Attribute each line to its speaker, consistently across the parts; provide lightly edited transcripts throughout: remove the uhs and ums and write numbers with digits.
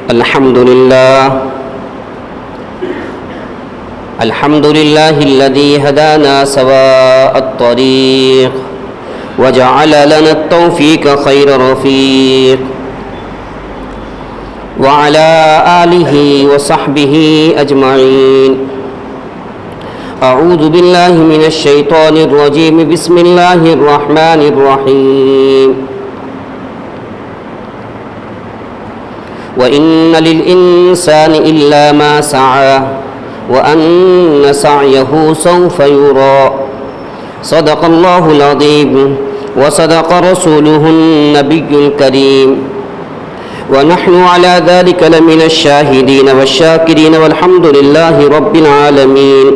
Speaker 1: الحمد لله الذي هدانا سواء الطريق وجعل لنا التوفيق خير رفيق وعلى آله وصحبه أجمعين. أعوذ بالله من الشيطان الرجيم. بسم الله الرحمن الرحيم. وإن للإنسان إلا ما سعى وأن سعيه سوف يرى. صدق الله العظيم وصدق رسوله النبي الكريم ونحن على ذلك لمن الشاهدين والشاكرين والحمد لله رب العالمين.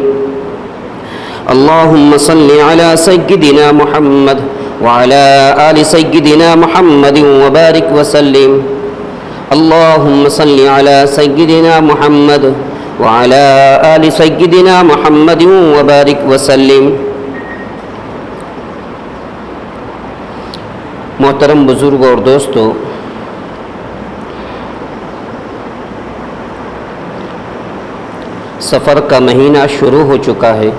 Speaker 1: اللهم صل على سيدنا محمد وعلى آل سيدنا محمد وبارك وسلم. اللهم صل على سيدنا محمد وعلى آل سيدنا محمد وبارك وسلم. محترم بزرگ اور دوستو، سفر کا مہینہ شروع ہو چکا ہے.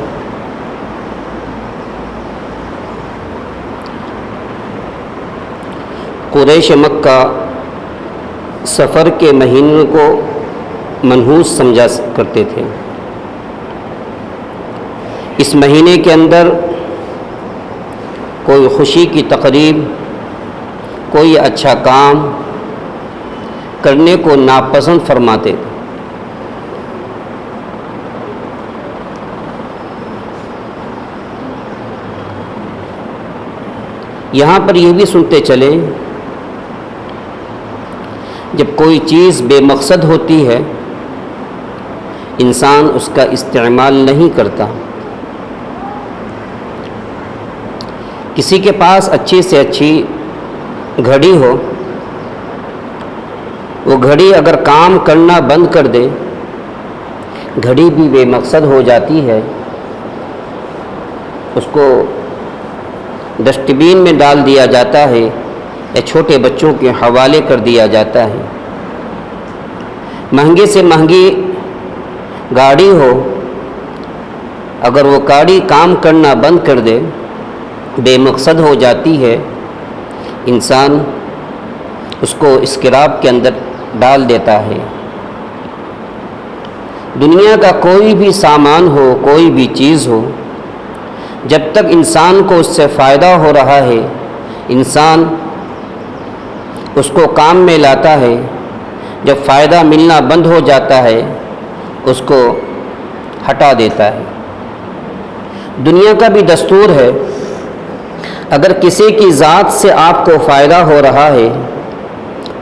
Speaker 1: قریش مکہ سفر کے مہینے کو منحوس سمجھا کرتے تھے. اس مہینے کے اندر کوئی خوشی کی تقریب، کوئی اچھا کام کرنے کو ناپسند فرماتے. یہاں پر یہ بھی سنتے چلیں، جب کوئی چیز بے مقصد ہوتی ہے انسان اس کا استعمال نہیں کرتا. کسی کے پاس اچھی سے اچھی گھڑی ہو، وہ گھڑی اگر کام کرنا بند کر دے، گھڑی بھی بے مقصد ہو جاتی ہے. اس کو ڈسٹ بین میں ڈال دیا جاتا ہے یا چھوٹے بچوں کے حوالے کر دیا جاتا ہے. مہنگے سے مہنگی گاڑی ہو، اگر وہ گاڑی کام کرنا بند کر دے، بے مقصد ہو جاتی ہے، انسان اس کو اسکریپ کے اندر ڈال دیتا ہے. دنیا کا کوئی بھی سامان ہو، کوئی بھی چیز ہو، جب تک انسان کو اس سے فائدہ ہو رہا ہے انسان اس کو کام میں لاتا ہے. جب فائدہ ملنا بند ہو جاتا ہے اس کو ہٹا دیتا ہے. دنیا کا بھی دستور ہے، اگر کسی کی ذات سے آپ کو فائدہ ہو رہا ہے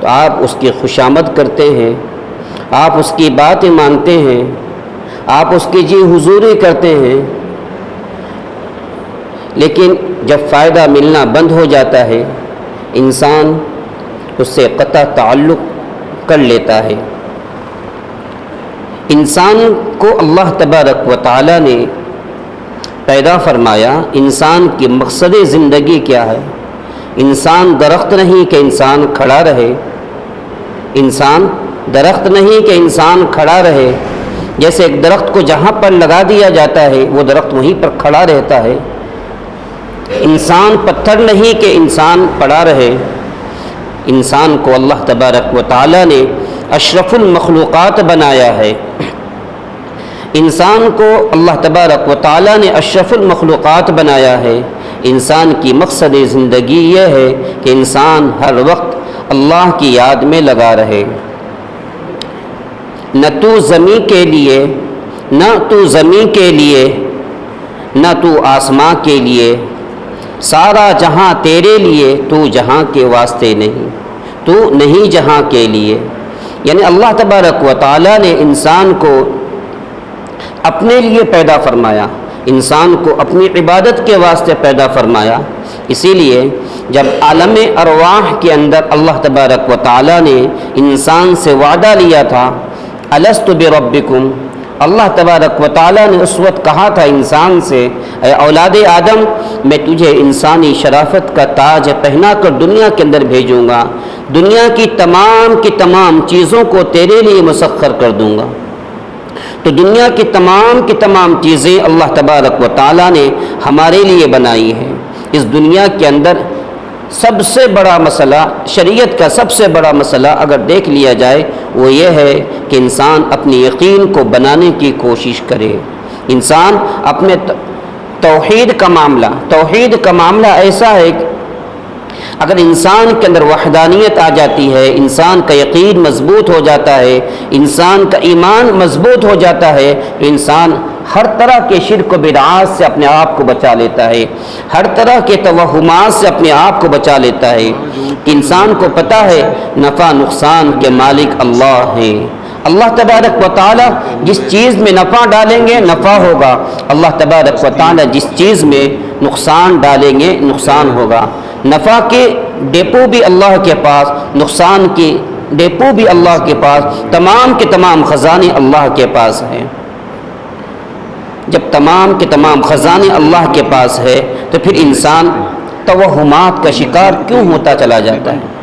Speaker 1: تو آپ اس کی خوشامد کرتے ہیں، آپ اس کی باتیں مانتے ہیں، آپ اس کی جی حضوری کرتے ہیں. لیکن جب فائدہ ملنا بند ہو جاتا ہے انسان اس سے قطع تعلق کر لیتا ہے. انسان کو اللہ تبارک و تعالی نے پیدا فرمایا. انسان کی مقصد زندگی کیا ہے؟ انسان درخت نہیں کہ انسان کھڑا رہے. انسان درخت نہیں کہ انسان کھڑا رہے. جیسے ایک درخت کو جہاں پر لگا دیا جاتا ہے وہ درخت وہیں پر کھڑا رہتا ہے. انسان پتھر نہیں کہ انسان پڑا رہے. انسان کو اللہ تبارک و تعالی نے اشرف المخلوقات بنایا ہے. انسان کو اللہ تبارک و تعالی نے اشرف المخلوقات بنایا ہے. انسان کی مقصد زندگی یہ ہے کہ انسان ہر وقت اللہ کی یاد میں لگا رہے. نہ تو زمین کے لیے، نہ تو زمین کے لیے، نہ تو آسماں کے لیے، سارا جہاں تیرے لیے، تو جہاں کے واسطے نہیں، تو نہیں جہاں کے لیے. یعنی اللہ تبارک و تعالی نے انسان کو اپنے لیے پیدا فرمایا، انسان کو اپنی عبادت کے واسطے پیدا فرمایا. اسی لیے جب عالم ارواح کے اندر اللہ تبارک و تعالی نے انسان سے وعدہ لیا تھا، الست بربکم، اللہ تبارک و تعالیٰ نے اس وقت کہا تھا انسان سے، اے اولاد آدم، میں تجھے انسانی شرافت کا تاج پہنا کر دنیا کے اندر بھیجوں گا، دنیا کی تمام چیزوں کو تیرے لیے مسخر کر دوں گا۔ تو دنیا کی تمام چیزیں اللہ تبارک و تعالیٰ نے ہمارے لیے بنائی ہیں۔ اس دنیا کے اندر سب سے بڑا مسئلہ، شریعت کا سب سے بڑا مسئلہ اگر دیکھ لیا جائے وہ یہ ہے کہ انسان اپنے یقین کو بنانے کی کوشش کرے۔ انسان اپنے توحید کا معاملہ ایسا ہے کہ اگر انسان کے اندر وحدانیت آ جاتی ہے، انسان کا یقین مضبوط ہو جاتا ہے، انسان کا ایمان مضبوط ہو جاتا ہے، تو انسان ہر طرح کے شرک و بدعات سے اپنے آپ کو بچا لیتا ہے، ہر طرح کے توہمات سے اپنے آپ کو بچا لیتا ہے۔ انسان کو پتہ ہے نفع نقصان کے مالک اللہ ہیں۔ اللہ تبارک و تعالیٰ جس چیز میں نفع ڈالیں گے نفع ہوگا، اللہ تبارک و تعالیٰ جس چیز میں نقصان ڈالیں گے نقصان ہوگا۔ نفع کے ڈیپو بھی اللہ کے پاس، نقصان کے ڈیپو بھی اللہ کے پاس، تمام خزانے اللہ کے پاس ہیں۔ جب تمام خزانے اللہ کے پاس ہے تو پھر انسان توہمات کا شکار کیوں ہوتا چلا جاتا ہے؟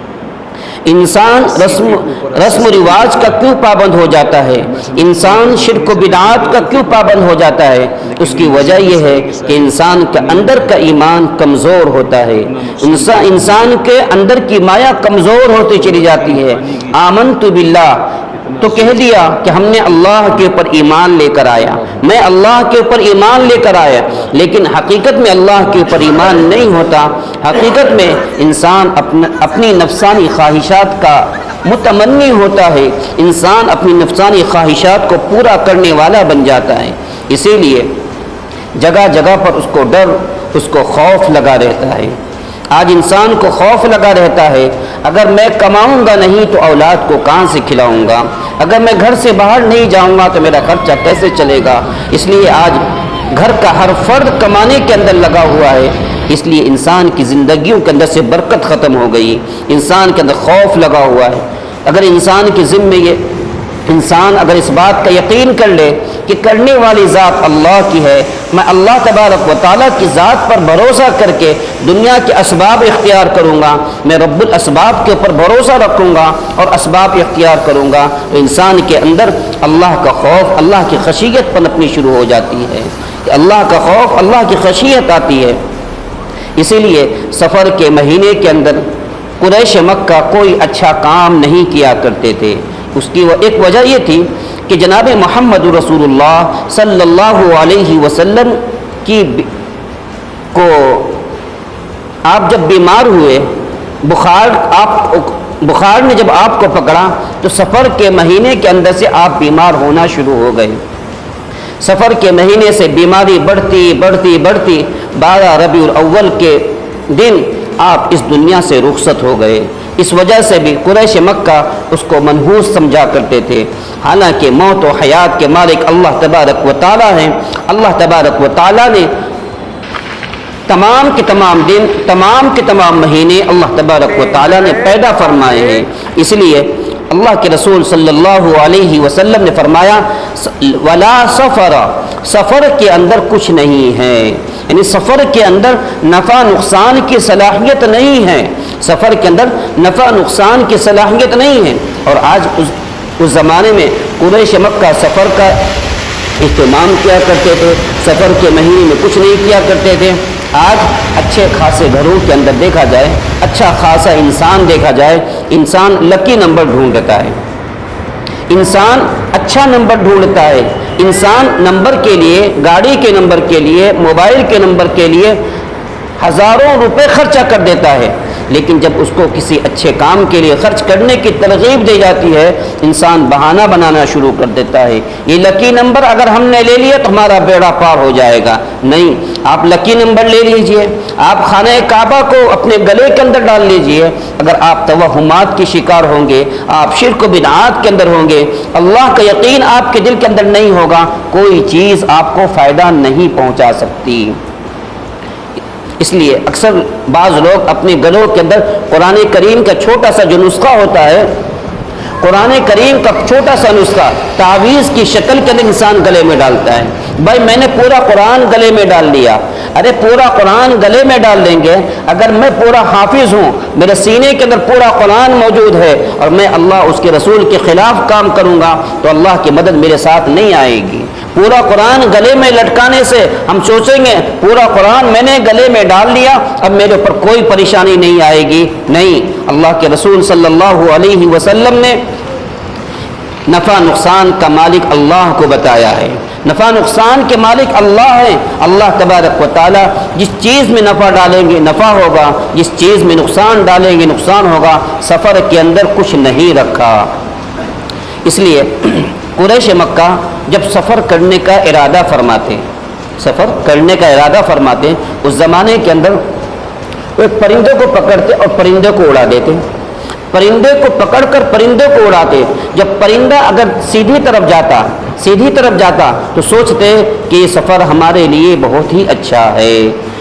Speaker 1: انسان رسم و رواج کا کیوں پابند ہو جاتا ہے؟ انسان شرک و بدعات کا کیوں پابند ہو جاتا ہے؟ اس کی وجہ یہ ہے کہ انسان کے اندر کا ایمان کمزور ہوتا ہے، انسان کے اندر کی مایا کمزور ہوتی چلی جاتی ہے۔ آمنت باللہ تو کہہ دیا کہ ہم نے اللہ کے اوپر ایمان لے کر آیا، میں اللہ کے اوپر ایمان لے کر آیا، لیکن حقیقت میں اللہ کے اوپر ایمان نہیں ہوتا۔ حقیقت میں انسان اپنی نفسانی خواہشات کا متمنی ہوتا ہے، انسان اپنی نفسانی خواہشات کو پورا کرنے والا بن جاتا ہے۔ اسی لیے جگہ جگہ پر اس کو ڈر، اس کو خوف لگا رہتا ہے۔ آج انسان کو خوف لگا رہتا ہے، اگر میں کماؤں گا نہیں تو اولاد کو کہاں سے کھلاؤں گا، اگر میں گھر سے باہر نہیں جاؤں گا تو میرا خرچہ کیسے چلے گا۔ اس لیے آج گھر کا ہر فرد کمانے کے اندر لگا ہوا ہے، اس لیے انسان کی زندگیوں کے اندر سے برکت ختم ہو گئی، انسان کے اندر خوف لگا ہوا ہے۔ اگر انسان کے ذمے انسان اگر اس بات کا یقین کر لے کہ کرنے والی ذات اللہ کی ہے، میں اللہ تبارک و تعالیٰ کی ذات پر بھروسہ کر کے دنیا کے اسباب اختیار کروں گا، میں رب الاسباب کے اوپر بھروسہ رکھوں گا اور اسباب اختیار کروں گا، تو انسان کے اندر اللہ کا خوف، اللہ کی خشیت پنپنی شروع ہو جاتی ہے، کہ اللہ کا خوف، اللہ کی خشیت آتی ہے۔ اسی لیے سفر کے مہینے کے اندر قریش مکہ کوئی اچھا کام نہیں کیا کرتے تھے۔ اس کی ایک وجہ یہ تھی کہ جناب محمد رسول اللہ صلی اللہ علیہ وسلم کو آپ جب بیمار ہوئے، بخار نے جب آپ کو پکڑا تو سفر کے مہینے کے اندر سے آپ بیمار ہونا شروع ہو گئے۔ سفر کے مہینے سے بیماری بڑھتی 12 ربیع الاول کے دن آپ اس دنیا سے رخصت ہو گئے۔ اس وجہ سے بھی قریش مکہ اس کو منحوس سمجھا کرتے تھے، حالانکہ موت و حیات کے مالک اللہ تبارک و تعالیٰ ہیں۔ اللہ تبارک و تعالیٰ نے تمام کے تمام مہینے اللہ تبارک و تعالیٰ نے پیدا فرمائے ہیں۔ اس لیے اللہ کے رسول صلی اللہ علیہ وسلم نے فرمایا ولا سفر کے اندر کچھ نہیں ہے، یعنی سفر کے اندر نفع نقصان کی صلاحیت نہیں ہے، سفر کے اندر نفع نقصان کی صلاحیت نہیں ہے۔ اور آج اس زمانے میں قریش مکہ سفر کا اہتمام کیا کرتے تھے، سفر کے مہینے میں کچھ نہیں کیا کرتے تھے۔ آج اچھے خاصے گھروں کے اندر دیکھا جائے، اچھا خاصا انسان دیکھا جائے، انسان لکی نمبر ڈھونڈتا ہے، انسان اچھا نمبر ڈھونڈتا ہے، انسان نمبر کے لیے، گاڑی کے نمبر کے لیے، موبائل کے نمبر کے لیے ہزاروں روپے خرچہ کر دیتا ہے، لیکن جب اس کو کسی اچھے کام کے لیے خرچ کرنے کی ترغیب دی جاتی ہے، انسان بہانہ بنانا شروع کر دیتا ہے، یہ لکی نمبر اگر ہم نے لے لیا تو ہمارا بیڑا پار ہو جائے گا۔ نہیں، آپ لکی نمبر لے لیجئے، آپ خانہ کعبہ کو اپنے گلے کے اندر ڈال لیجئے، اگر آپ توہمات کی شکار ہوں گے، آپ شرک و بدعات کے اندر ہوں گے، اللہ کا یقین آپ کے دل کے اندر نہیں ہوگا، کوئی چیز آپ کو فائدہ نہیں پہنچا سکتی۔ اس لیے اکثر بعض لوگ اپنے گلوں کے اندر قرآن کریم کا چھوٹا سا جو نسخہ ہوتا ہے قرآن کریم کا چھوٹا سا نسخہ تعویذ کی شکل کے اندر انسان گلے میں ڈالتا ہے. بھائی میں نے پورا قرآن گلے میں ڈال لیا. ارے پورا قرآن گلے میں ڈال دیں گے, اگر میں پورا حافظ ہوں, میرے سینے کے اندر پورا قرآن موجود ہے, اور میں اللہ اس کے رسول کے خلاف کام کروں گا تو اللہ کی مدد میرے ساتھ نہیں آئے گی. پورا قرآن گلے میں لٹکانے سے ہم سوچیں گے پورا قرآن میں نے گلے میں ڈال لیا, اب میرے اوپر کوئی پریشانی نہیں آئے گی. نہیں, اللہ کے رسول صلی اللہ علیہ وسلم نے نفع نقصان کا مالک اللہ کو بتایا ہے. نفع نقصان کے مالک اللہ ہیں. اللہ تبارک و تعالی جس چیز میں نفع ڈالیں گے نفع ہوگا, جس چیز میں نقصان ڈالیں گے نقصان ہوگا. سفر کے اندر کچھ نہیں رکھا. اس لیے قریش مکہ جب سفر کرنے کا ارادہ فرماتے اس زمانے کے اندر وہ پرندے کو پکڑتے اور پرندے کو اڑا دیتے. پرندے کو پکڑ کر پرندے کو اڑاتے. جب پرندہ اگر سیدھی طرف جاتا تو سوچتے کہ یہ سفر ہمارے لیے بہت ہی اچھا ہے,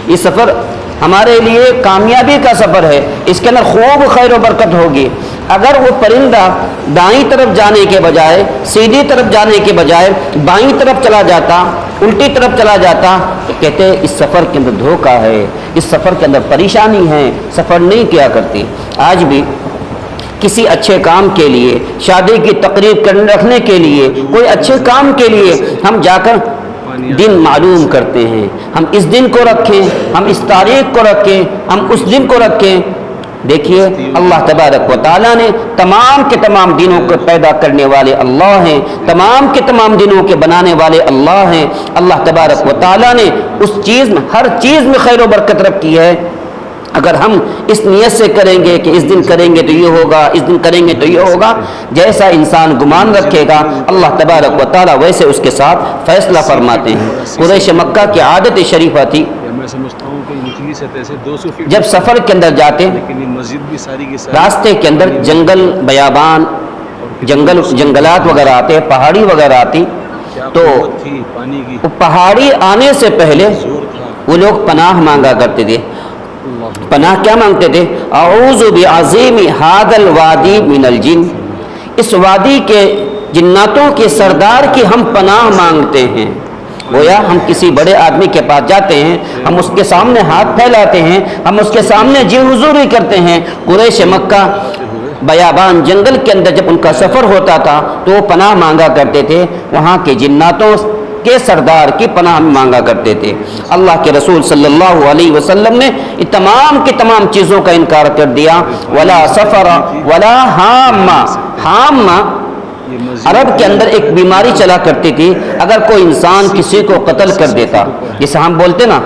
Speaker 1: یہ سفر ہمارے لیے کامیابی کا سفر ہے, اس کے اندر خوب خیر و برکت ہوگی. اگر وہ پرندہ دائیں طرف جانے کے بجائے سیدھی طرف جانے کے بجائے بائیں طرف چلا جاتا, الٹی طرف چلا جاتا, تو کہتے اس سفر کے اندر دھوکہ ہے, اس سفر کے اندر پریشانی ہے, سفر نہیں کیا کرتی. آج بھی کسی اچھے کام کے لیے, شادی کی تقریب رکھنے کے لیے, کوئی اچھے کام کے لیے ہم جا کر دن معلوم کرتے ہیں. ہم اس دن کو رکھیں, ہم اس تاریخ کو رکھیں, ہم اس دن کو رکھیں. دیکھیے اللہ تبارک و تعالیٰ نے تمام کے تمام دنوں کو پیدا کرنے والے اللہ ہیں, تمام کے تمام دنوں کے بنانے والے اللہ ہیں. اللہ تبارک و تعالیٰ نے اس چیز میں, ہر چیز میں خیر و برکت رکھی ہے. اگر ہم اس نیت سے کریں گے کہ اس دن کریں گے تو یہ ہوگا, اس دن کریں گے تو یہ ہوگا, جیسا انسان گمان رکھے گا اللہ تبارک و تعالیٰ ویسے اس کے ساتھ فیصلہ فرماتے ہیں. قریش مکہ کی عادت شریفہ تھی,
Speaker 2: میں سمجھتا ہوں کہ نچلی سطح سے 200 فٹ
Speaker 1: جب سفر کے اندر جاتے
Speaker 2: مسجد بھی ساری کی ساری
Speaker 1: راستے کے اندر جنگل بیابان جنگلات وغیرہ آتے, پہاڑی وغیرہ آتی, تو
Speaker 2: پانی کی
Speaker 1: پہاڑی آنے سے پہلے وہ لوگ پناہ مانگا کرتے تھے. پناہ کیا مانگتے تھے؟ اعوذ بعظیم ھذا الوادی من الجن, اس وادی کے جناتوں کے سردار کی ہم پناہ مانگتے ہیں. گویا ہم کسی بڑے آدمی کے پاس جاتے ہیں, ہم اس کے سامنے ہاتھ پھیلاتے ہیں, ہم اس کے سامنے جی حضوری کرتے ہیں. قریش مکہ بیابان جنگل کے اندر جب ان کا سفر ہوتا تھا تو وہ پناہ مانگا کرتے تھے, وہاں کے جناتوں کے سردار کی پناہ مانگا کرتے تھے. اللہ کے رسول صلی اللہ علیہ وسلم نے تمام کی تمام چیزوں کا انکار کر دیا. ولا سفر ولا حامہ عرب کے اندر ایک بیماری چلا کرتی تھی. اگر کوئی انسان کسی کو قتل کر دیتا, جسے ہم بولتے نا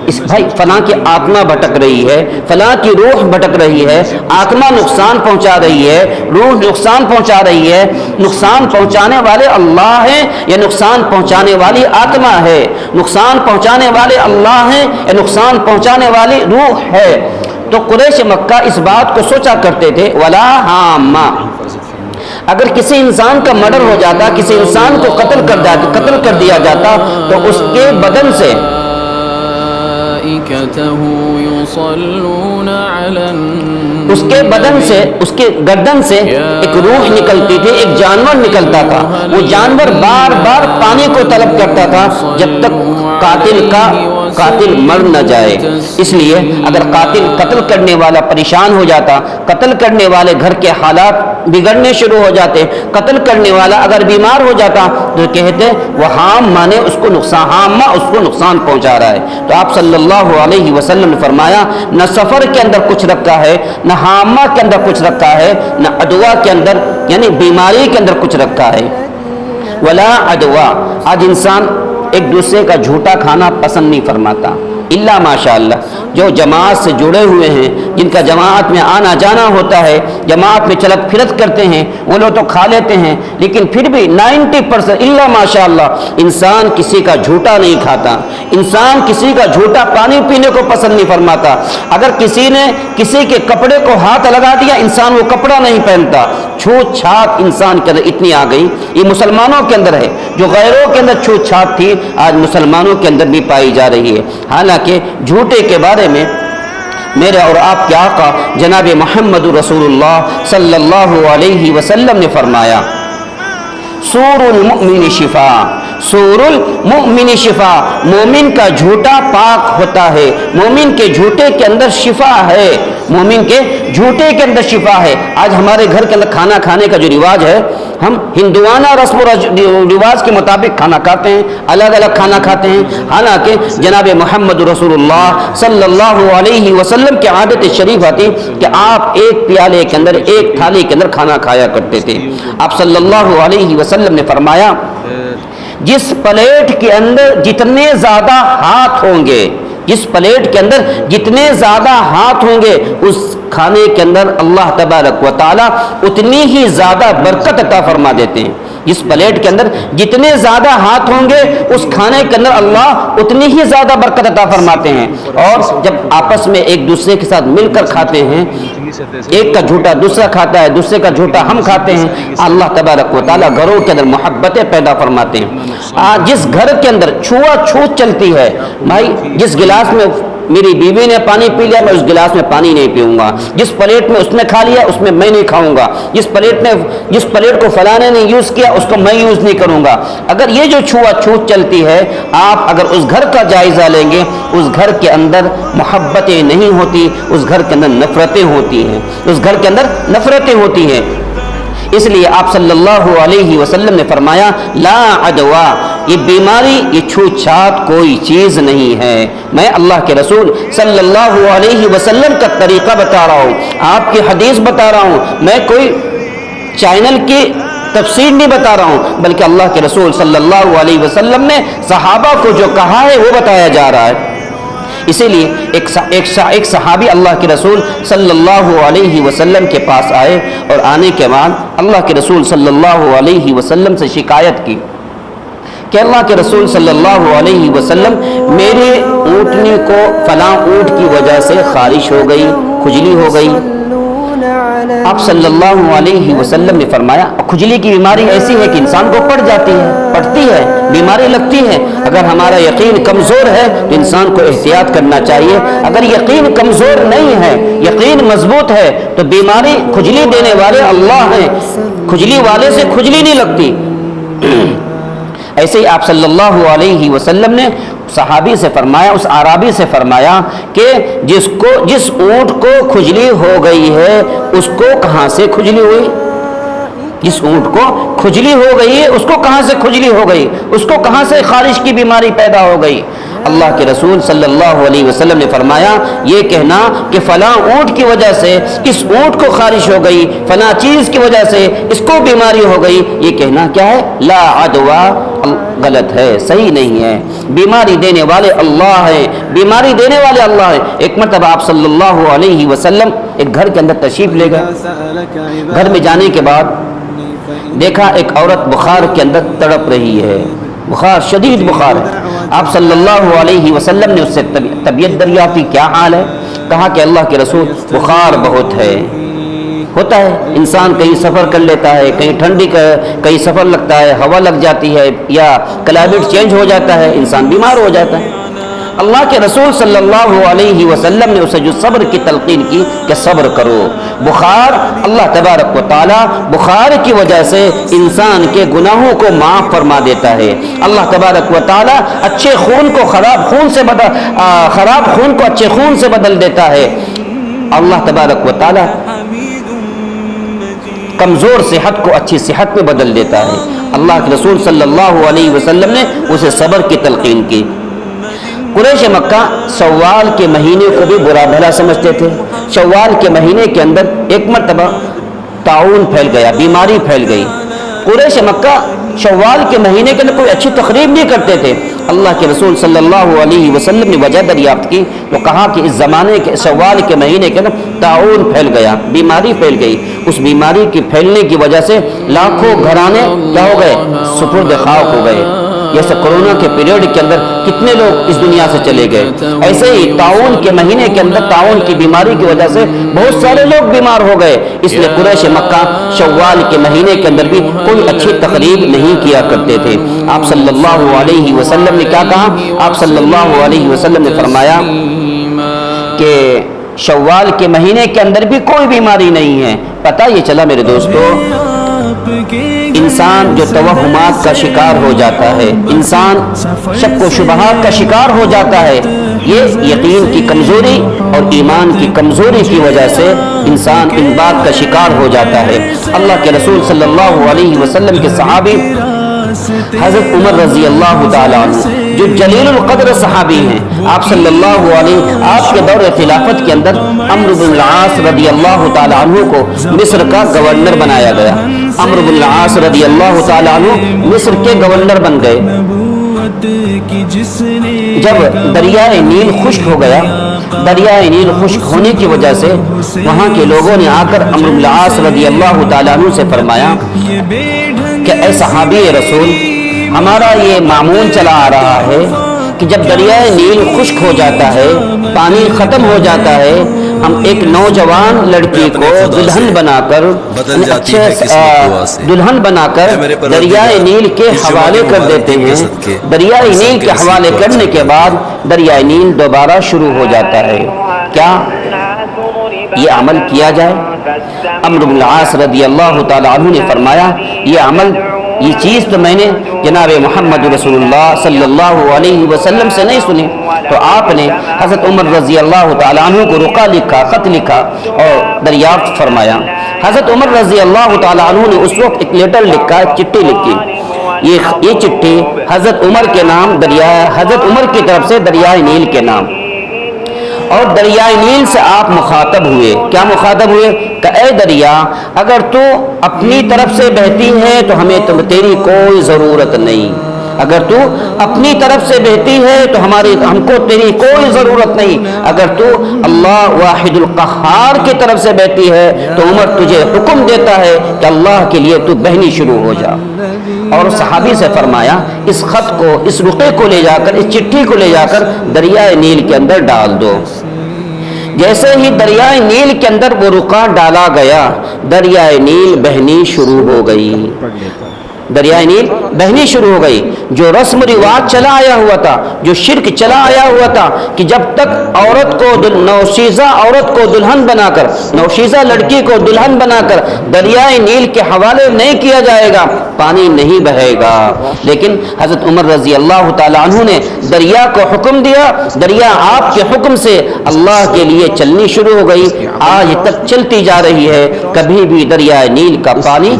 Speaker 1: اس بھائی فلاں کی آتما بھٹک رہی ہے, فلاں کی روح بھٹک رہی ہے, آتما نقصان پہنچا رہی ہے, روح نقصان پہنچا رہی ہے, نقصان پہنچانے والے اللہ ہیں یا نقصان پہنچانے والی آتما ہے؟ نقصان پہنچانے والے اللہ ہیں یا نقصان پہنچانے والی روح ہے؟ تو قریش مکہ اس بات کو سوچا کرتے تھے. ولا حامہ, اگر کسی انسان کا مرڈر ہو جاتا, کسی انسان کو قتل کر دیا جاتا, تو اس کے بدن سے اس کے بدن سے, اس کے گردن سے ایک روح نکلتی تھی, ایک جانور نکلتا تھا. وہ جانور بار بار پانی کو طلب کرتا تھا جب تک قاتل مر نہ جائے. اس لیے اگر قتل کرنے والا پریشان ہو جاتا, قتل کرنے والے گھر کے حالات بگڑنے شروع ہو جاتے, قتل کرنے والا اگر بیمار ہو جاتا تو کہتے وہ حام مانے اس کو نقصان پہنچا رہا ہے. تو آپ صلی اللہ علیہ وسلم نے فرمایا نہ سفر کے اندر کچھ رکھا ہے, نہ حامہ کے اندر کچھ رکھا ہے, نہ عدوہ کے اندر یعنی بیماری کے اندر کچھ رکھا ہے. ولا عدوہ, آج انسان ایک دوسرے کا جھوٹا کھانا پسند نہیں فرماتا الا ماشاء اللہ. جو جماعت سے جڑے ہوئے ہیں, جن کا جماعت میں آنا جانا ہوتا ہے, جماعت میں چلت پھرت کرتے ہیں, وہ لوگ تو کھا لیتے ہیں, لیکن پھر بھی 90% الا ماشاء اللہ انسان کسی کا جھوٹا نہیں کھاتا. انسان کسی کا جھوٹا پانی پینے کو پسند نہیں فرماتا. اگر کسی نے کسی کے کپڑے کو ہاتھ لگا دیا, انسان وہ کپڑا نہیں پہنتا. چھوت چھات انسان کے اندر اتنی آ گئی. یہ مسلمانوں کے اندر ہے, جو غیروں کے اندر چھوت چھات تھی آج مسلمانوں کے اندر بھی پائی جا رہی ہے. حالانکہ جھوٹے کے بارے میں میرے اور آپ کے آقا جناب محمد رسول اللہ صلی اللہ علیہ وسلم نے فرمایا سور المؤمن شفا، سور المؤمن شفا، مومن کا جھوٹا پاک ہوتا ہے، مومن کے جھوٹے کے اندر شفا ہے، مومن کے جھوٹے کے اندر شفا ہے۔ آج ہمارے گھر کے اندر کھانا کھانے کا جو رواج ہے، ہم ہندوانہ رسم و رواج کے مطابق کھانا کھاتے ہیں، الگ الگ کھانا کھاتے ہیں، حالانکہ جناب محمد رسول اللہ صلی اللہ علیہ وسلم کی عادت شریف آتی کہ آپ ایک پیالے کے اندر، ایک تھالی کے اندر کھانا کھایا کرتے تھے۔ آپ صلی اللہ علیہ وسلم نے فرمایا جس پلیٹ کے اندر جتنے زیادہ ہاتھ ہوں گے، جس پلیٹ کے اندر جتنے زیادہ ہاتھ ہوں گے، اس کھانے کے اندر اللہ تبارک و تعالی اتنی ہی زیادہ برکت عطا فرما دیتے ہیں۔ جس پلیٹ کے اندر جتنے زیادہ ہاتھ ہوں گے، اس کھانے کے اندر اللہ اتنی ہی زیادہ برکت عطا فرماتے ہیں۔ اور جب آپس میں ایک دوسرے کے ساتھ مل کر کھاتے ہیں، ایک کا جھوٹا دوسرا کھاتا ہے، دوسرے کا جھوٹا ہم کھاتے ہیں، اللہ تبارک و تعالیٰ گھروں کے اندر محبتیں پیدا فرماتے ہیں۔ جس گھر کے اندر چھوا چھوت چلتی ہے، بھائی جس گلاس میں میری بیوی نے پانی پی لیا، میں اس گلاس میں پانی نہیں پیوں گا، جس پلیٹ میں اس نے کھا لیا اس میں میں نہیں کھاؤں گا، جس پلیٹ کو فلانے نے یوز کیا اس کو میں یوز نہیں کروں گا۔ اگر یہ جو چھوا چھوت چلتی ہے، آپ اگر اس گھر کا جائزہ لیں گے، اس گھر کے اندر محبتیں نہیں ہوتی، اس گھر کے اندر نفرتیں ہوتی ہیں، اس گھر کے اندر نفرتیں ہوتی ہیں۔ اس لیے آپ صلی اللہ علیہ وسلم نے فرمایا لا عدوا، یہ بیماری، یہ چھوت چھات کوئی چیز نہیں ہے۔ میں اللہ کے رسول صلی اللہ علیہ وسلم کا طریقہ بتا رہا ہوں، آپ کی حدیث بتا رہا ہوں، میں کوئی چینل کی تفسیر نہیں بتا رہا ہوں، بلکہ اللہ کے رسول صلی اللہ علیہ وسلم نے صحابہ کو جو کہا ہے وہ بتایا جا رہا ہے۔ اسی لیے ایک صحابی اللہ کے رسول صلی اللہ علیہ وسلم کے پاس آئے، اور آنے کے بعد اللہ کے رسول صلی اللہ علیہ وسلم سے شکایت کی کہ اللہ کے رسول صلی اللہ علیہ وسلم میرے اونٹنی کو فلاں اونٹ کی وجہ سے خارش ہو گئی، کھجلی ہو گئی۔ آپ صلی اللہ علیہ وسلم نے فرمایا کھجلی کی بیماری ایسی ہے کہ انسان کو پڑتی ہے، بیماری لگتی ہے۔ اگر ہمارا یقین کمزور ہے تو انسان کو احتیاط کرنا چاہیے، اگر یقین کمزور نہیں ہے، یقین مضبوط ہے، تو بیماری کھجلی دینے والے اللہ ہیں، کھجلی والے سے کھجلی نہیں لگتی۔ ایسے ہی آپ صلی اللہ علیہ وسلم نے صحابی سے فرمایا، اس اعرابی سے فرمایا کہ جس اونٹ کو کھجلی ہو گئی ہے اس کو کہاں سے کھجلی ہوئی؟ جس اونٹ کو کھجلی ہو گئی ہے اس کو کہاں سے کھجلی ہو گئی؟ اس کو کہاں سے خارش کی بیماری پیدا ہو گئی؟ اللہ کے رسول صلی اللہ علیہ وسلم نے فرمایا یہ کہنا کہ فلاں اونٹ کی وجہ سے اس اونٹ کو خارش ہو گئی، فلاں چیز کی وجہ سے اس کو بیماری ہو گئی، یہ کہنا کیا ہے؟ لا عدوا، غلط ہے، صحیح نہیں ہے۔ بیماری دینے والے اللہ ہیں، بیماری دینے والے اللہ ہیں۔ ایک مرتبہ آپ صلی اللہ علیہ وسلم ایک گھر کے اندر تشریف لے گئے، گھر میں جانے کے بعد دیکھا ایک عورت بخار کے اندر تڑپ رہی ہے، بخار، شدید بخار ہے۔ آپ صلی اللہ علیہ وسلم نے اس سے طبیعت دریافت کی، کیا حال ہے؟ کہا کہ اللہ کے رسول بخار بہت ہے۔ ہوتا ہے انسان کہیں سفر کر لیتا ہے، کہیں ٹھنڈی کا کہیں سفر لگتا ہے، ہوا لگ جاتی ہے یا کلائمیٹ چینج ہو جاتا ہے، انسان بیمار ہو جاتا ہے۔ اللہ کے رسول صلی اللہ علیہ وسلم نے اسے جو صبر کی تلقین کی کہ صبر کرو، بخار اللہ تبارک و تعالی بخار کی وجہ سے انسان کے گناہوں کو معاف فرما دیتا ہے۔ اللہ تبارک و تعالی اچھے خون کو خراب خون کو اچھے خون سے بدل دیتا ہے۔ اللہ تبارک و تعالی کمزور صحت کو اچھی صحت میں بدل دیتا ہے۔ اللہ کے رسول صلی اللہ علیہ وسلم نے اسے صبر کی تلقین کی۔ قریش مکہ شوال کے مہینے کو بھی برا بھلا سمجھتے تھے۔ شوال کے مہینے کے اندر ایک مرتبہ طاعون پھیل گیا، بیماری پھیل گئی۔ قریش مکہ شوال کے مہینے کے اندر کوئی اچھی تقریب نہیں کرتے تھے۔ اللہ کے رسول صلی اللہ علیہ وسلم نے وجہ دریافت کی تو کہا کہ اس زمانے کے شوال کے مہینے کے اندر طاعون پھیل گیا، بیماری پھیل گئی۔ اس بیماری کی پھیلنے کی وجہ سے لاکھوں گھرانے کیا ہو گئے؟ سپرد خاک ہو گئے۔ جیسے کورونا کے پیریڈ کے اندر کتنے لوگ اس دنیا سے چلے گئے، ایسے ہی طاعون کے مہینے کے اندر طاعون کی بیماری کی وجہ سے بہت سارے لوگ بیمار ہو گئے۔ اس لیے قریش مکہ شوال کے مہینے کے اندر بھی کوئی اچھی تقریب نہیں کیا کرتے تھے۔ آپ صلی اللہ علیہ وسلم نے کیا کہا؟ آپ صلی اللہ علیہ وسلم نے فرمایا کہ شوال کے مہینے کے اندر بھی کوئی بیماری نہیں ہے۔ پتہ یہ چلا میرے دوستو، انسان جو توہمات کا شکار ہو جاتا ہے، انسان شک و شبہات کا شکار ہو جاتا ہے، یہ یقین کی کمزوری اور ایمان کی کمزوری کی وجہ سے انسان ان بات کا شکار ہو جاتا ہے۔ اللہ کے رسول صلی اللہ علیہ وسلم کے صحابی حضرت عمر رضی اللہ تعالیٰ عنہ جو جلیل القدر صحابی ہیں، آپ صلی اللہ علیہ آپ کے دور خلافت کے اندر عمرو بن العاص رضی اللہ تعالیٰ عنہ کو مصر کا گورنر بنایا گیا۔ عمرو بن العاص رضی اللہ تعالیٰ عنہ مصر کے گورنر بن گئے۔ جب دریائے نیل خشک ہو گیا، دریائے نیل خشک ہونے کی وجہ سے وہاں کے لوگوں نے آ کر عمرو بن العاص رضی اللہ تعالیٰ عنہ سے فرمایا کہ اے صحابی رسول، ہمارا یہ معمول چلا آ رہا ہے کہ جب دریائے نیل خشک ہو جاتا ہے، پانی ختم ہو جاتا ہے، ہم ایک نوجوان لڑکی کو دلہن بنا کر دلہن بنا کر دریائے نیل کے حوالے کر دیتے ہیں۔ دریائے نیل کے حوالے کرنے کے بعد دریائے نیل دوبارہ شروع ہو جاتا ہے۔ کیا یہ عمل کیا جائے؟ عمرو بن العاص رضی اللہ تعالیٰ عنہ نے فرمایا، یہ عمل، یہ چیز تو میں نے جناب محمد رسول اللہ صلی اللہ علیہ وسلم سے نہیں سنی۔ تو آپ نے حضرت عمر رضی اللہ تعالیٰ عنہ کو رقعہ لکھا، خط لکھا اور دریافت فرمایا۔ حضرت عمر رضی اللہ تعالیٰ عنہ نے اس وقت ایک لیٹر لکھا، ایک چٹھی لکھی۔ یہ چٹھی حضرت عمر کے نام، حضرت عمر کی طرف سے دریائے نیل کے نام، اور دریائے نیل سے آپ مخاطب ہوئے۔ کیا مخاطب ہوئے؟ کہ اے دریا، اگر تو اپنی طرف سے بہتی ہے تو ہمیں تیری کوئی ضرورت نہیں، اگر تو اپنی طرف سے بہتی ہے تو ہم کو تیری کوئی ضرورت نہیں، اگر تو اللہ واحد القہار کی طرف سے بہتی ہے تو عمر تجھے حکم دیتا ہے کہ اللہ کے لیے تو بہنی شروع ہو جا۔ اور صحابی سے فرمایا، اس خط کو، اس رقعے کو لے جا کر، اس چٹھی کو لے جا کر دریائے نیل کے اندر ڈال دو۔ جیسے ہی دریائے نیل کے اندر وہ رقعہ ڈالا گیا، دریائے نیل بہنی شروع ہو گئی، دریائے نیل بہنی شروع ہو گئی۔ جو رسم رواج چلا آیا ہوا تھا، جو شرک چلا آیا ہوا تھا کہ جب تک عورت کو، نوشیزہ عورت کو دلہن بنا کر، نوشیزہ لڑکی کو دلہن بنا کر دریائے نیل کے حوالے نہیں کیا جائے گا، پانی نہیں بہے گا۔ لیکن حضرت عمر رضی اللہ تعالیٰ عنہ نے دریا کو حکم دیا، دریا آپ کے حکم سے اللہ کے لیے چلنی شروع ہو گئی، آج تک چلتی جا رہی ہے، کبھی بھی دریائے نیل کا پانی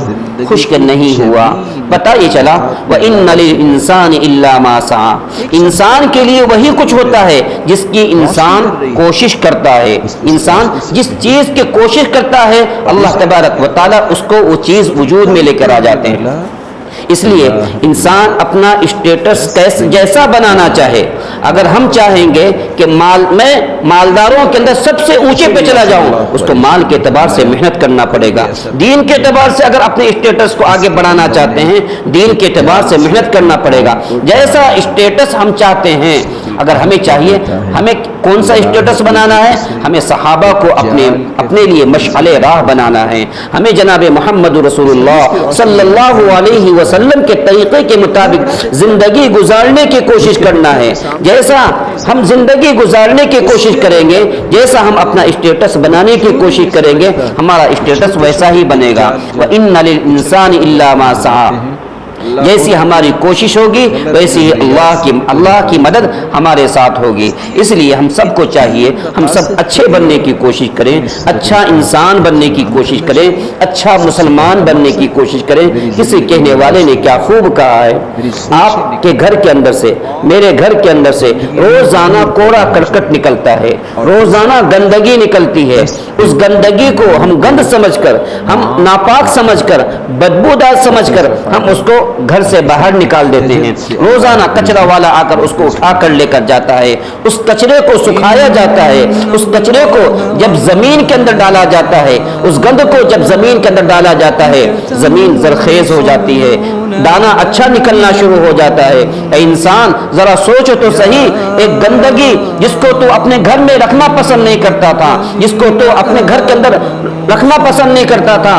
Speaker 1: خشک نہیں ہوا۔ پتہ یہ چلا، وَإِنَّ لِلْإِنسَانِ إِلَّا مَا سَعَى، انسان کے لیے وہی کچھ ہوتا ہے جس کی انسان کوشش کرتا ہے۔ انسان جس چیز کی کوشش کرتا ہے، اللہ تبارک و تعالیٰ اس کو وہ چیز وجود میں لے کر آ جاتے ہیں۔ اس لیے انسان اپنا اسٹیٹس جیسا بنانا چاہے، اگر ہم چاہیں گے کہ میں مالداروں کے اندر سب سے اونچے پہ چلا جاؤں، اس کو مال کے اعتبار سے محنت کرنا پڑے گا۔ دین کے اعتبار سے اگر اپنے اسٹیٹس کو آگے بڑھانا چاہتے ہیں، دین کے اعتبار سے محنت کرنا پڑے گا۔ جیسا اسٹیٹس ہم چاہتے ہیں، اگر ہمیں چاہیے، ہمیں کون سا اسٹیٹس بنانا ہے؟ ہمیں صحابہ کو اپنے لیے مشعل راہ بنانا ہے۔ ہمیں جناب محمد رسول اللہ صلی اللہ علیہ وسلم کے طریقے کے مطابق زندگی گزارنے کی کوشش کرنا ہے۔ جیسا ہم زندگی گزارنے کی کوشش کریں گے، جیسا ہم اپنا اسٹیٹس بنانے کی کوشش کریں گے، ہمارا اسٹیٹس ویسا ہی بنے گا۔ وَإِنَّ لِلْإِنسَانِ إِلَّا مَا سَعَى، جیسی ہماری کوشش ہوگی ویسی ہی اللہ کی مدد ہمارے ساتھ ہوگی۔ اس لیے ہم سب کو چاہیے، ہم سب اچھے بننے کی کوشش کریں، اچھا انسان بننے کی کوشش کریں، اچھا مسلمان بننے کی کوشش کریں۔ کسی کہنے والے نے کیا خوب کہا ہے، آپ کے گھر کے اندر سے، میرے گھر کے اندر سے روزانہ کوڑا کرکٹ نکلتا ہے، روزانہ گندگی نکلتی ہے۔ اس گندگی کو ہم گند سمجھ کر، ہم ناپاک سمجھ کر، بدبودار سمجھ کر ہم اس کو گھر سے باہر نکال دیتے ہیں۔ روزانہ کچرا والا آ کر اس کو اٹھا کر لے کر جاتا ہے، اس کچرے کو سکھایا جاتا ہے، اس کچرے کو جب زمین کے اندر ڈالا جاتا ہے، اس گند کو جب زمین کے اندر ڈالا جاتا ہے، زمین زرخیز ہو جاتی ہے، دانا اچھا نکلنا شروع ہو جاتا ہے۔ اے انسان ذرا سوچ تو صحیح، ایک گندگی جس کو تو اپنے گھر میں رکھنا پسند نہیں کرتا تھا، جس کو تو اپنے گھر کے اندر رکھنا پسند نہیں کرتا تھا،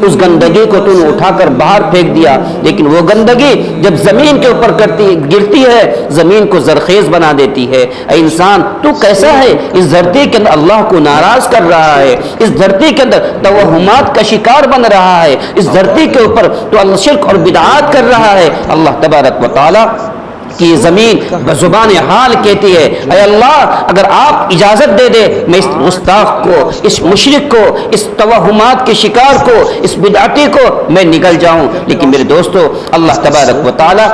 Speaker 1: اس گندگی کو تو نے اٹھا کر باہر پھینک دیا، لیکن وہ گندگی جب زمین کے اوپر گرتی ہے زمین کو زرخیز بنا دیتی ہے۔ اے انسان تو کیسا ہے؟ اس دھرتی کے اندر اللہ کو ناراض کر رہا ہے، اس دھرتی کے اندر توہمات کا شکار بن رہا ہے، اس دھرتی کے اوپر تو اللہ شرک اور بدعات کر رہا ہے۔ اللہ تبارک و تعالی کہ زمین بزبان حال کہتی ہے اے اللہ اگر آپ اجازت دے دے میں اس گستاخ کو، اس مشرک کو، اس توہمات کے شکار کو، اس بدعتی کو میں نگل جاؤں۔ لیکن میرے دوستو اللہ تبارک و تعالی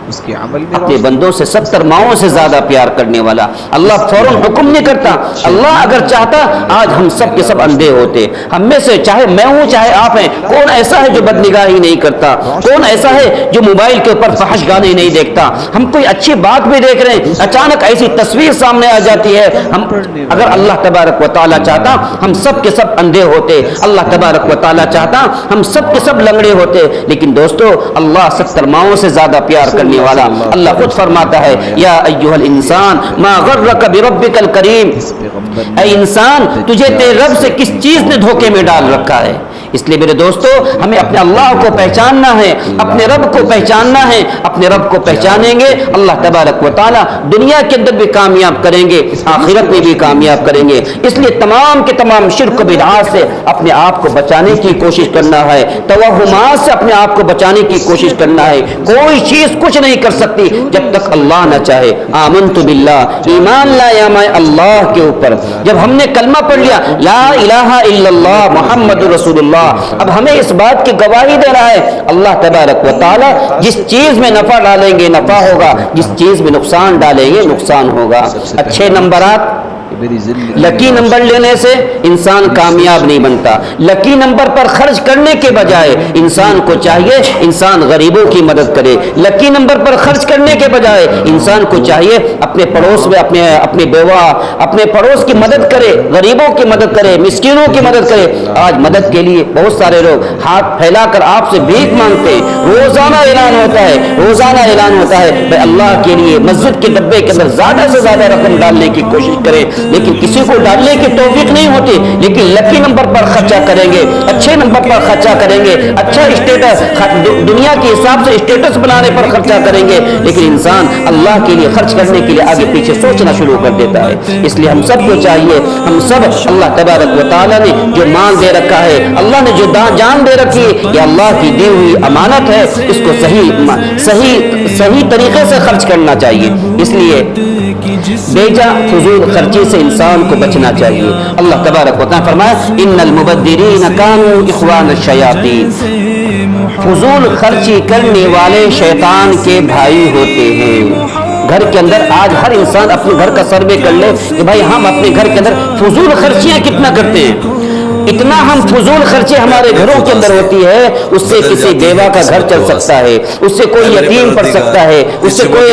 Speaker 2: اس کے عمل میں
Speaker 1: اپنے بندوں سے 70 ماؤں سے زیادہ پیار کرنے والا اللہ فوراً حکم نہیں کرتا۔ اللہ اگر چاہتا آج ہم سب کے سب اندھے ہوتے، ہم میں سے چاہے میں ہوں چاہے آپ ہیں، کون ایسا ہے جو بدنگاہی نہیں کرتا؟ کون ایسا ہے جو موبائل کے اوپر فحش گانے نہیں دیکھتا؟ ہم کوئی اچھی بات بھی دیکھ رہے ہیں اچانک ایسی تصویر سامنے آ جاتی ہے، ہم اگر اللہ تبارک و تعالیٰ چاہتا ہم سب کے سب اندھے ہوتے، اللہ تبارک و تعالیٰ چاہتا ہم سب کے سب لنگڑے ہوتے۔ لیکن دوستو اللہ 70 ماؤں سے زیادہ پیار کرنے والا اللہ خود فرماتا ہے یا ایھا الانسان ما غرک بربک الکریم، اے انسان تجھے تیرے رب سے کس چیز نے دھوکے میں ڈال رکھا ہے؟ اس لیے میرے دوستو ہمیں اپنے اللہ کو پہچاننا ہے، اپنے رب کو پہچاننا ہے۔ اپنے رب کو پہچانیں گے اللہ تبارک و تعالی دنیا کے اندر بھی کامیاب کریں گے، آخرت میں بھی کامیاب کریں گے۔ اس لیے تمام کے تمام شرک و بدعات سے اپنے آپ کو بچانے کی کوشش کرنا ہے، توہمات سے اپنے آپ کو بچانے کی کوشش کرنا ہے۔ کوئی چیز کچھ نہیں کر سکتی جب تک اللہ نہ چاہے۔ آمنت باللہ، ایمان لایا میں اللہ کے اوپر۔ جب ہم نے کلمہ پڑھ لیا لا الہ الا اللہ محمد رسول اللہ، اب ہمیں اس بات کی گواہی دے رہا ہے اللہ تبارک و تعالی جس چیز میں نفع ڈالیں گے نفع ہوگا، جس چیز میں نقصان ڈالیں گے نقصان ہوگا۔ اچھے نمبرات لکی نمبر لینے سے انسان کامیاب نہیں بنتا۔ لکی نمبر پر خرچ کرنے کے بجائے انسان کو چاہیے انسان غریبوں کی مدد کرے۔ لکی نمبر پر خرچ کرنے کے بجائے انسان کو چاہیے اپنے پڑوس میں اپنے بیوہ اپنے پڑوس کی مدد کرے، غریبوں کی مدد کرے، مسکینوں کی مدد کرے۔ آج مدد کے لیے بہت سارے لوگ ہاتھ پھیلا کر آپ سے بھیک مانگتے ہیں۔ روزانہ اعلان ہوتا ہے، روزانہ اعلان ہوتا ہے بھائی اللہ کے لیے مسجد کے ڈبے کے اندر زیادہ سے زیادہ رقم ڈالنے کی کوشش کریں، لیکن کسی کو ڈالنے کی توفیق نہیں ہوتی۔ لیکن لکی نمبر پر خرچہ کریں گے، اچھے نمبر پر خرچہ کریں گے، اچھا اسٹیٹس دنیا کے حساب سے اسٹیٹس بنانے پر خرچہ کریں گے، لیکن انسان اللہ کے لیے خرچ کرنے کے لیے آگے پیچھے سوچنا شروع کر دیتا ہے۔ اس لیے ہم سب کو چاہیے ہم سب اللہ تبارک و تعالیٰ نے جو مال دے رکھا ہے، اللہ نے جو جان دے رکھی ہے، یہ اللہ کی دی ہوئی امانت ہے، اس کو صحیح طریقے سے خرچ کرنا چاہیے۔ اس لیے بیجا فضول خرچی سے انسان کو بچنا چاہیے۔ اللہ تبارک و تعالیٰ فرمایا ان المبذرین کانوا اخوان الشیاطین، فضول خرچی کرنے والے شیطان کے بھائی ہوتے ہیں۔ گھر کے اندر آج ہر انسان اپنے گھر کا سروے کر لے کہ بھائی ہم اپنے گھر کے اندر فضول خرچیاں کتنا کرتے ہیں۔ اتنا ہم فضول خرچے ہمارے گھروں کے اندر ہوتی ہے، اس سے کسی بیوہ کا گھر چل سکتا ہے، اس سے کوئی یتیم پڑ سکتا ہے، اس سے کوئی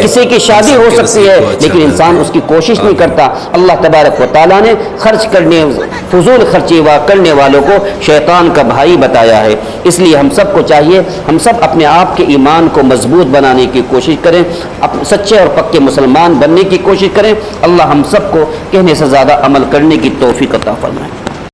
Speaker 1: کسی کی شادی ہو سکتی ہے، لیکن انسان اس کی کوشش نہیں کرتا۔ اللہ تبارک و تعالیٰ نے فضول خرچی کرنے والوں کو شیطان کا بھائی بتایا ہے۔ اس لیے ہم سب کو چاہیے ہم سب اپنے آپ کے ایمان کو مضبوط بنانے کی کوشش کریں، سچے اور پکے مسلمان بننے کی کوشش کریں۔ اللہ ہم سب کو کہنے سے زیادہ عمل کرنے کی توفیق عطا فرمائے۔